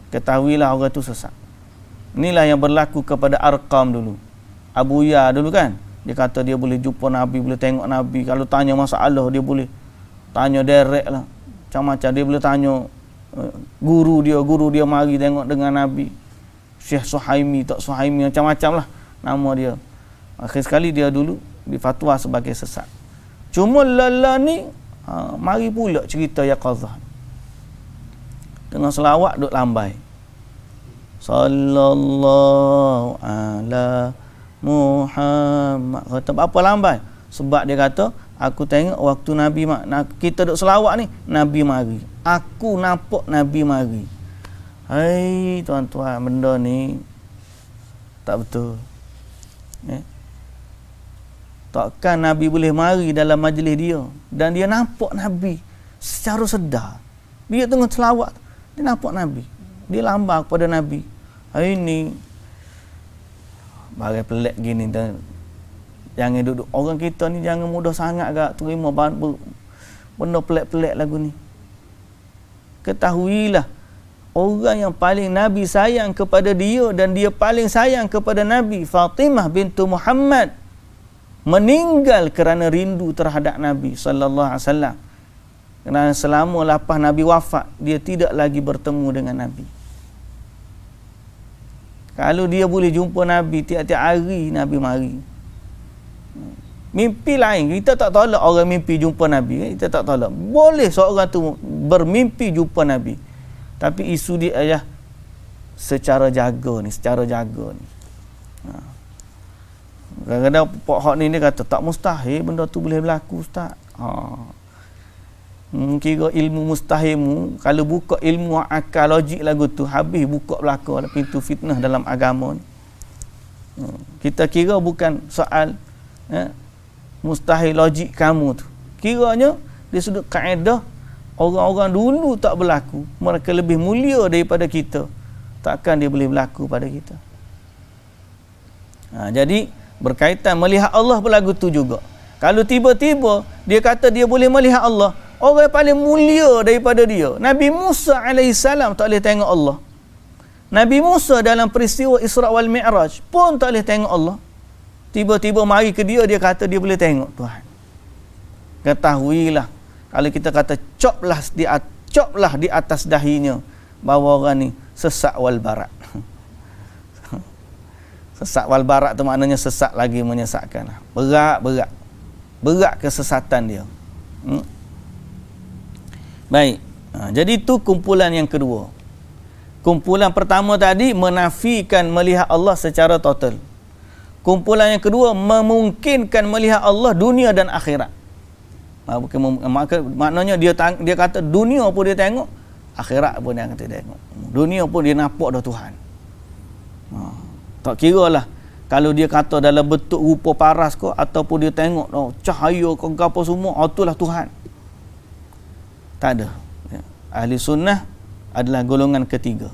Ketahuilah orang tu sesat. Inilah yang berlaku kepada Arqam dulu. Abu Ya dulu kan, dia kata dia boleh jumpa Nabi, boleh tengok Nabi. Kalau tanya masalah, dia boleh tanya direct lah. Macam-macam. Dia boleh tanya guru dia mari tengok dengan Nabi. Syekh Suhaimi, tak Suhaimi, macam-macam lah nama dia. Akhir sekali dia dulu difatwa sebagai sesat. Cuma lala ni, mari pula cerita Yaqazah. Tengah selawat duk lambai. Sallallahu ala Muhammad. Kata apa lambai? Sebab dia kata, aku tengok waktu Nabi kita duk selawat ni, Nabi mari. Aku nampak Nabi mari. Hai tuan-tuan, benda ni tak betul. Takkan Nabi boleh mari dalam majlis dia dan dia nampak Nabi secara sedar. Dia tengah selawat, dia nampak Nabi. Dia lambai kepada Nabi. Hari ni bagai pelik gini, dan jangan duduk orang kita ni jangan mudah sangat agak terima benda pelik-pelik lagu ni. Ketahuilah orang yang paling Nabi sayang kepada dia dan dia paling sayang kepada Nabi, Fatimah bintu Muhammad, meninggal kerana rindu terhadap Nabi sallallahu alaihi wasallam. Kerana selama lepas Nabi wafat, dia tidak lagi bertemu dengan Nabi. Kalau dia boleh jumpa Nabi tiap-tiap hari, Nabi mari. Mimpi lain, kita tak tolak orang mimpi jumpa Nabi, kita tak tolak. Boleh seorang tu bermimpi jumpa Nabi. Tapi isu dia ayah secara jaga ni. Kadang-kadang Pak Hak ni dia kata tak mustahil benda tu boleh berlaku, Ustaz. Kira ilmu mustahilmu, kalau buka ilmu akal logik lagu tu, habis buka belaka pintu fitnah dalam agama ni. Kita kira bukan soal mustahil logik kamu tu. Kiranya di sudut kaedah, orang-orang dulu tak berlaku, mereka lebih mulia daripada kita, takkan dia boleh berlaku pada kita. Jadi berkaitan melihat Allah berlagu tu juga. Kalau tiba-tiba dia kata dia boleh melihat Allah, orang yang paling mulia daripada dia, Nabi Musa alaihissalam tak boleh tengok Allah. Nabi Musa dalam peristiwa Isra wal Mi'raj pun tak boleh tengok Allah. Tiba-tiba mari ke dia kata dia boleh tengok Tuhan. Ketahuilah, kalau kita kata coplah di atas dahinya, bahawa orang ni sesak wal barat. Sesak wal barat tu maknanya sesak lagi menyesatkan. Berat kesesatan dia. Baik. Jadi itu kumpulan yang kedua. Kumpulan pertama tadi menafikan melihat Allah secara total. Kumpulan yang kedua memungkinkan melihat Allah dunia dan akhirat. Maknanya dia kata dunia pun dia tengok, akhirat pun dia kata tengok. Dunia pun dia nampak dah Tuhan. Tak kira lah kalau dia kata dalam bentuk rupa paras ko, ataupun dia tengok cahaya ko apa semua, itulah Tuhan. Tak ada. Ahli sunnah adalah golongan ketiga.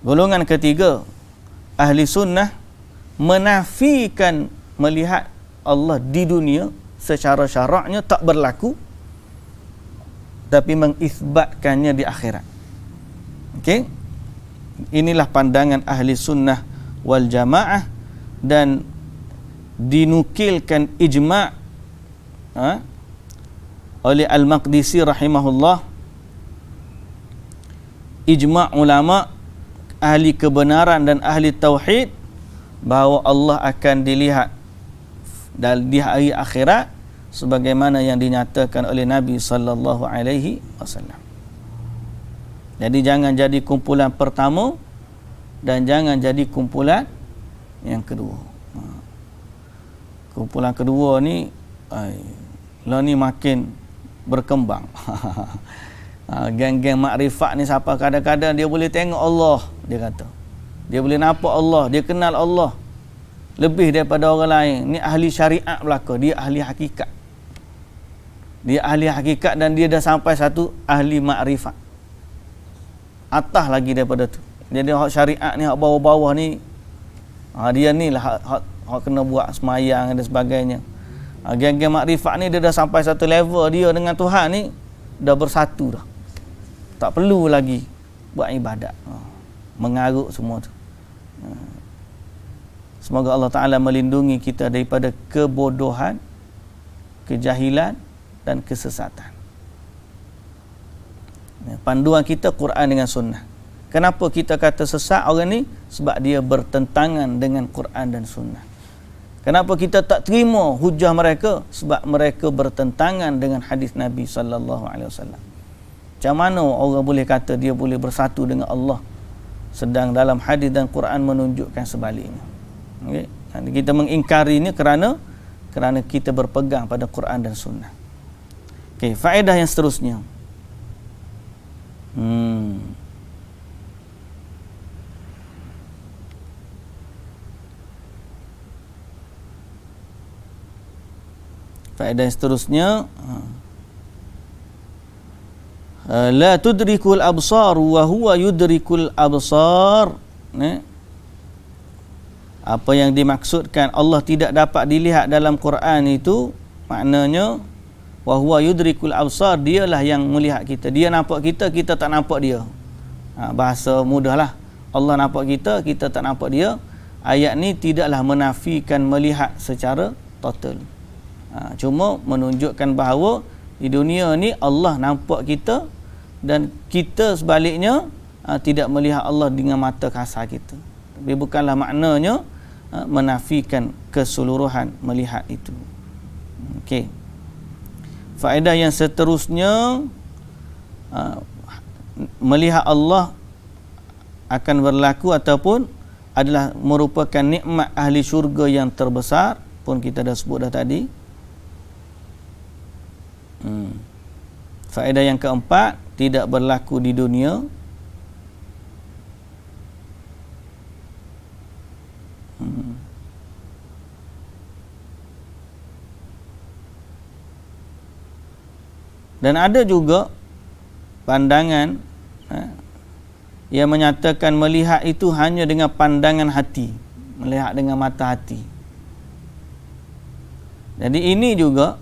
Golongan ketiga, ahli sunnah menafikan melihat Allah di dunia secara syaraknya tak berlaku, tapi mengisbatkannya di akhirat. Okey? Inilah pandangan ahli sunnah wal jamaah, dan dinukilkan ijma' oleh Al-Maqdisi rahimahullah, ijma' ulama ahli kebenaran dan ahli tauhid, bahawa Allah akan dilihat di hari akhirat sebagaimana yang dinyatakan oleh Nabi sallallahu alaihi wasallam. Jadi jangan jadi kumpulan pertama dan jangan jadi kumpulan yang kedua. Kumpulan kedua ni lah ni makin berkembang. Geng-geng makrifat ni siapa kadang-kadang dia boleh tengok Allah, dia kata. Dia boleh nampak Allah, dia kenal Allah lebih daripada orang lain. Ni ahli syariat belaka, dia ahli hakikat. Dia ahli hakikat dan dia dah sampai satu ahli makrifat. Atas lagi daripada tu. Jadi hak syariat ni, hak bawah-bawah ni, dia ni lah hak kena buat semayang dan sebagainya. Geng-geng makrifat ni dia dah sampai satu level, dia dengan Tuhan ni dah bersatu dah. Tak perlu lagi buat ibadat. Mengarut semua tu. Semoga Allah Ta'ala melindungi kita daripada kebodohan, kejahilan dan kesesatan. Panduan kita Quran dengan sunnah. Kenapa kita kata sesat orang ni? Sebab dia bertentangan dengan Quran dan sunnah. Kenapa kita tak terima hujah mereka? Sebab mereka bertentangan dengan hadis Nabi sallallahu alaihi wasallam. Macam mana orang boleh kata dia boleh bersatu dengan Allah sedang dalam hadis dan Quran menunjukkan sebaliknya? Okey, kita mengingkari ini kerana kita berpegang pada Quran dan sunnah. Okey, faedah yang seterusnya. Faedah yang seterusnya, la tudrikul absar wa huwa yudrikul absar. Apa yang dimaksudkan Allah tidak dapat dilihat dalam Quran itu, maknanya wa huwa yudrikul absar, dialah yang melihat kita. Dia nampak kita, kita tak nampak dia. Bahasa mudahlah, Allah nampak kita, kita tak nampak dia. Ayat ni tidaklah menafikan melihat secara total. Cuma menunjukkan bahawa di dunia ni Allah nampak kita dan kita sebaliknya tidak melihat Allah dengan mata kasar kita. Tapi bukanlah maknanya menafikan keseluruhan melihat itu. Okey. Faedah yang seterusnya, melihat Allah akan berlaku ataupun adalah merupakan nikmat ahli syurga yang terbesar, pun kita dah sebut dah tadi. Faedah yang keempat, tidak berlaku di dunia. Dan ada juga pandangan yang menyatakan melihat itu hanya dengan pandangan hati, melihat dengan mata hati. Jadi ini juga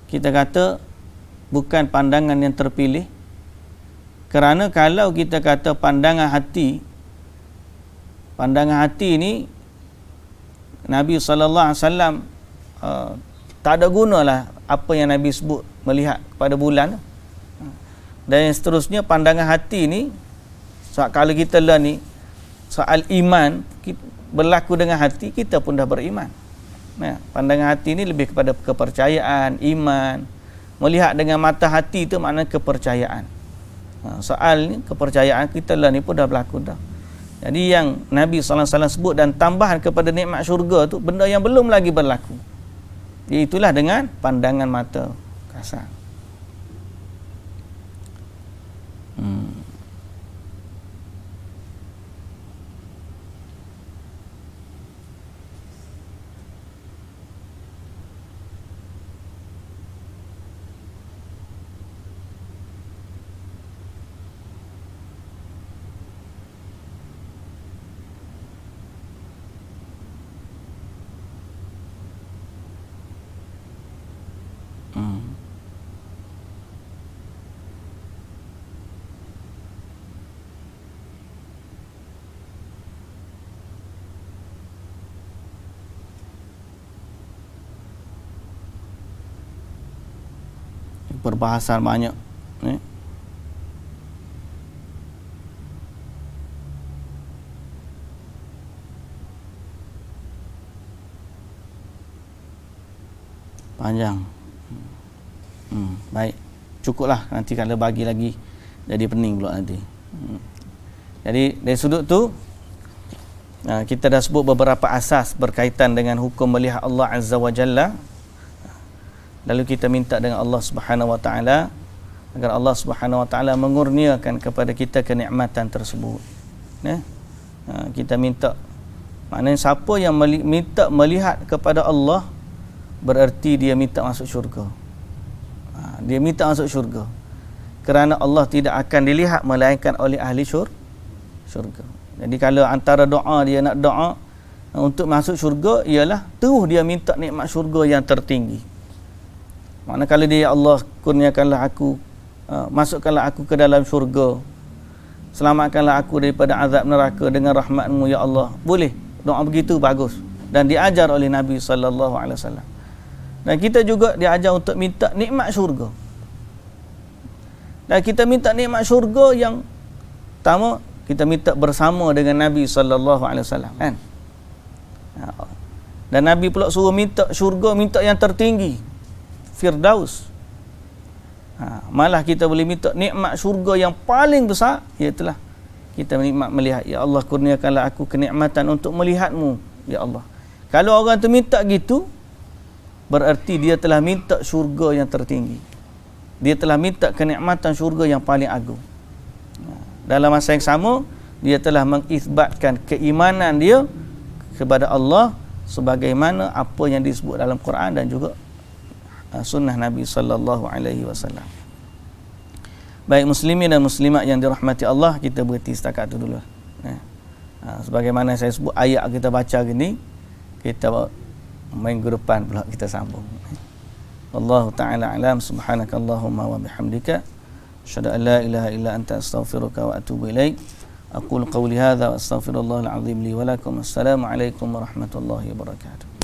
kita kata bukan pandangan yang terpilih, kerana kalau kita kata pandangan hati ni Nabi SAW tak ada gunalah apa yang Nabi sebut melihat kepada bulan. Dan yang seterusnya, pandangan hati ni, kalau kita lah ni soal iman berlaku dengan hati, kita pun dah beriman. Pandangan hati ni lebih kepada kepercayaan, iman. Melihat dengan mata hati itu maknanya kepercayaan. Soal ni kepercayaan kita lah ni pun dah berlaku dah. Jadi yang Nabi SAW sebut dan tambahan kepada nikmat syurga tu, benda yang belum lagi berlaku. Itulah dengan pandangan mata kasar. Perbahasan banyak panjang. Baik, cukuplah, nanti kalau bagi lagi jadi pening pula nanti. Jadi dari sudut tu kita dah sebut beberapa asas berkaitan dengan hukum melihat Allah Azza wa Jalla. Lalu kita minta dengan Allah Subhanahu wa taala agar Allah Subhanahu Wa Taala mengurniakan kepada kita kenikmatan tersebut. Kita minta, maknanya siapa yang minta melihat kepada Allah bererti dia minta masuk syurga. Dia minta masuk syurga kerana Allah tidak akan dilihat melainkan oleh ahli syurga. Jadi kalau antara doa dia nak doa untuk masuk syurga ialah terus dia minta nikmat syurga yang tertinggi. Maknanya kalau dia, ya Allah kurniakanlah aku, masukkanlah aku ke dalam syurga, selamatkanlah aku daripada azab neraka dengan rahmat-Mu ya Allah. Boleh doa begitu, bagus, dan diajar oleh Nabi sallallahu alaihi wasallam. Dan kita juga diajar untuk minta nikmat syurga. Dan kita minta nikmat syurga yang pertama kita minta bersama dengan Nabi sallallahu alaihi wasallam, kan? Dan Nabi pula suruh minta syurga, minta yang tertinggi, Firdaus. Malah kita boleh minta nikmat syurga yang paling besar, iaitulah kita nikmat melihat. Ya Allah kurniakanlah aku kenikmatan untuk melihat-Mu ya Allah. Kalau orang tu minta gitu, berarti dia telah minta syurga yang tertinggi, dia telah minta kenikmatan syurga yang paling agung. Dalam masa yang sama dia telah mengisbatkan keimanan dia kepada Allah sebagaimana apa yang disebut dalam Quran dan juga sunnah Nabi sallallahu alaihi wasallam. Baik muslimin dan muslimat yang dirahmati Allah, kita berhenti setakat itu dulu. Sebagaimana saya sebut ayat kita baca gini, kita minggu depan pula kita sambung. Wallahu ta'ala alam. Subhanakallahumma wa bihamdika asyhadu an la ilaha illa anta astaghfiruka wa atubu ilaik. Aqulu qawli hadza wa astaghfirullahal azim li wa lakum. Assalamu alaikum warahmatullahi wabarakatuh.